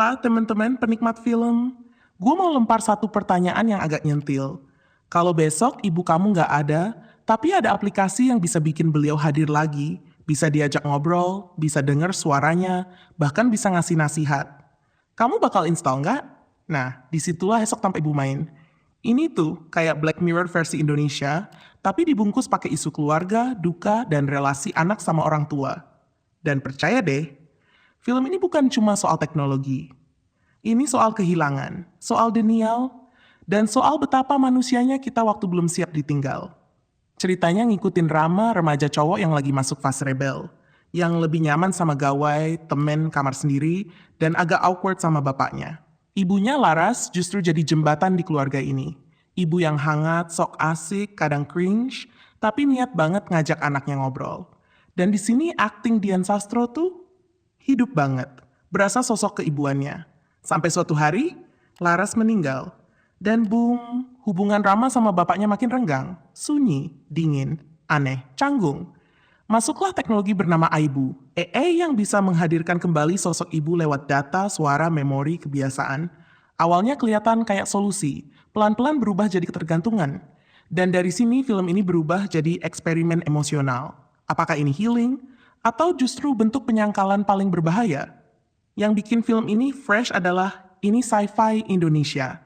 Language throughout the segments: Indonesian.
Hola teman-teman penikmat film. Gue mau lempar satu pertanyaan yang agak nyentil. Kalau besok ibu kamu nggak ada, tapi ada aplikasi yang bisa bikin beliau hadir lagi, bisa diajak ngobrol, bisa denger suaranya, bahkan bisa ngasih nasihat. Kamu bakal install nggak? Nah, disitulah esok tanpa ibu main. Ini tuh kayak Black Mirror versi Indonesia, tapi dibungkus pakai isu keluarga, duka, dan relasi anak sama orang tua. Dan percaya deh, film ini bukan cuma soal teknologi. Ini soal kehilangan, soal denial, dan soal betapa manusianya kita waktu belum siap ditinggal. Ceritanya ngikutin Rama, remaja cowok yang lagi masuk fase rebel, yang lebih nyaman sama gawai, temen, kamar sendiri, dan agak awkward sama bapaknya. Ibunya Laras justru jadi jembatan di keluarga ini. Ibu yang hangat, sok asik, kadang cringe, tapi niat banget ngajak anaknya ngobrol. Dan di sini akting Dian Sastro tuh hidup banget, berasa sosok keibuannya. Sampai suatu hari, Laras meninggal. Dan boom, hubungan Rama sama bapaknya makin renggang, sunyi, dingin, aneh, canggung. Masuklah teknologi bernama Aibu, AI yang bisa menghadirkan kembali sosok ibu lewat data, suara, memori, kebiasaan. Awalnya kelihatan kayak solusi, pelan-pelan berubah jadi ketergantungan. Dan dari sini film ini berubah jadi eksperimen emosional. Apakah ini healing? Atau justru bentuk penyangkalan paling berbahaya? Yang bikin film ini fresh adalah ini sci-fi Indonesia.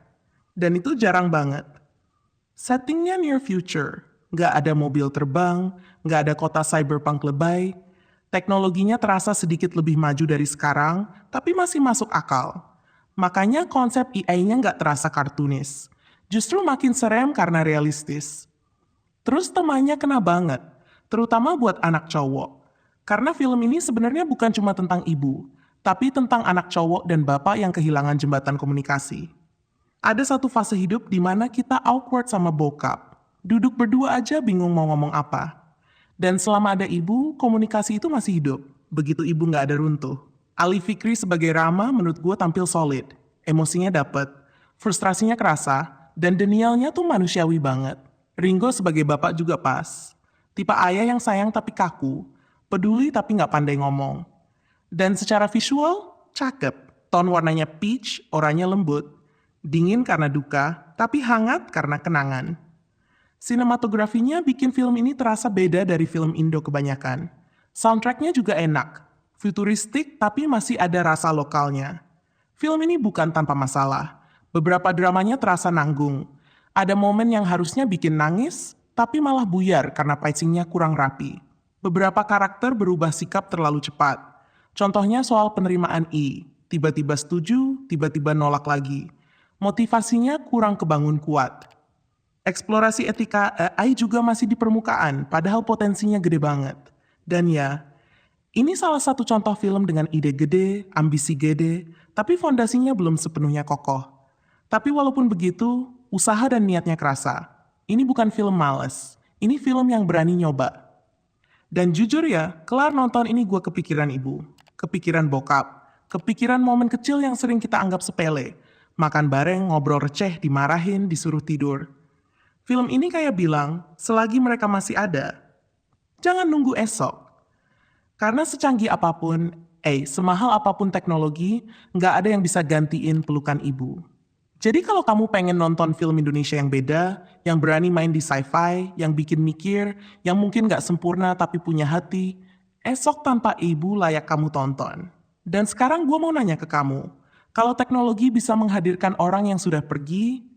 Dan itu jarang banget. Settingnya near future. Nggak ada mobil terbang, nggak ada kota cyberpunk lebay. Teknologinya terasa sedikit lebih maju dari sekarang, tapi masih masuk akal. Makanya konsep AI-nya nggak terasa kartunis. Justru makin serem karena realistis. Terus temanya kena banget, terutama buat anak cowok. Karena film ini sebenarnya bukan cuma tentang ibu, tapi tentang anak cowok dan bapak yang kehilangan jembatan komunikasi. Ada satu fase hidup di mana kita awkward sama bokap. Duduk berdua aja bingung mau ngomong apa. Dan selama ada ibu, komunikasi itu masih hidup. Begitu ibu nggak ada runtuh. Ali Fikri sebagai Rama menurut gue tampil solid. Emosinya dapet, frustrasinya kerasa, dan denialnya tuh manusiawi banget. Ringo sebagai bapak juga pas. Tipe ayah yang sayang tapi kaku, peduli tapi nggak pandai ngomong. Dan secara visual, cakep. Ton warnanya peach, oranye lembut. Dingin karena duka, tapi hangat karena kenangan. Sinematografinya bikin film ini terasa beda dari film Indo kebanyakan. Soundtracknya juga enak, futuristik tapi masih ada rasa lokalnya. Film ini bukan tanpa masalah. Beberapa dramanya terasa nanggung. Ada momen yang harusnya bikin nangis, tapi malah buyar karena pacingnya kurang rapi. Beberapa karakter berubah sikap terlalu cepat. Contohnya soal penerimaan tiba-tiba setuju, tiba-tiba nolak lagi. Motivasinya kurang kebangun kuat. Eksplorasi etika AI juga masih di permukaan, padahal potensinya gede banget. Dan ya, ini salah satu contoh film dengan ide gede, ambisi gede, tapi fondasinya belum sepenuhnya kokoh. Tapi walaupun begitu, usaha dan niatnya kerasa. Ini bukan film males, ini film yang berani nyoba. Dan jujur ya, kelar nonton ini gue kepikiran ibu, kepikiran bokap, kepikiran momen kecil yang sering kita anggap sepele. Makan bareng, ngobrol receh, dimarahin, disuruh tidur. Film ini kayak bilang, selagi mereka masih ada, jangan nunggu esok. Karena secanggi apapun, semahal apapun teknologi, nggak ada yang bisa gantiin pelukan ibu. Jadi kalau kamu pengen nonton film Indonesia yang beda, yang berani main di sci-fi, yang bikin mikir, yang mungkin nggak sempurna tapi punya hati, esok tanpa ibu layak kamu tonton. Dan sekarang gue mau nanya ke kamu, kalau teknologi bisa menghadirkan orang yang sudah pergi,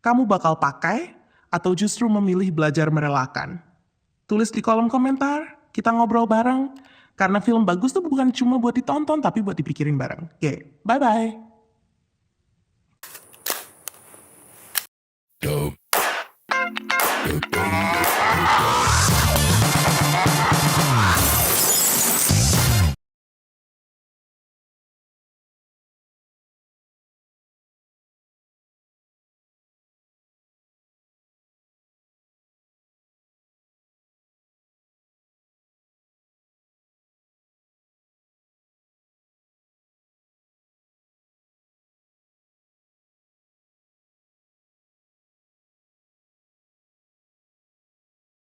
kamu bakal pakai atau justru memilih belajar merelakan? Tulis di kolom komentar, kita ngobrol bareng. Karena film bagus tuh bukan cuma buat ditonton, tapi buat dipikirin bareng. Oke, bye-bye.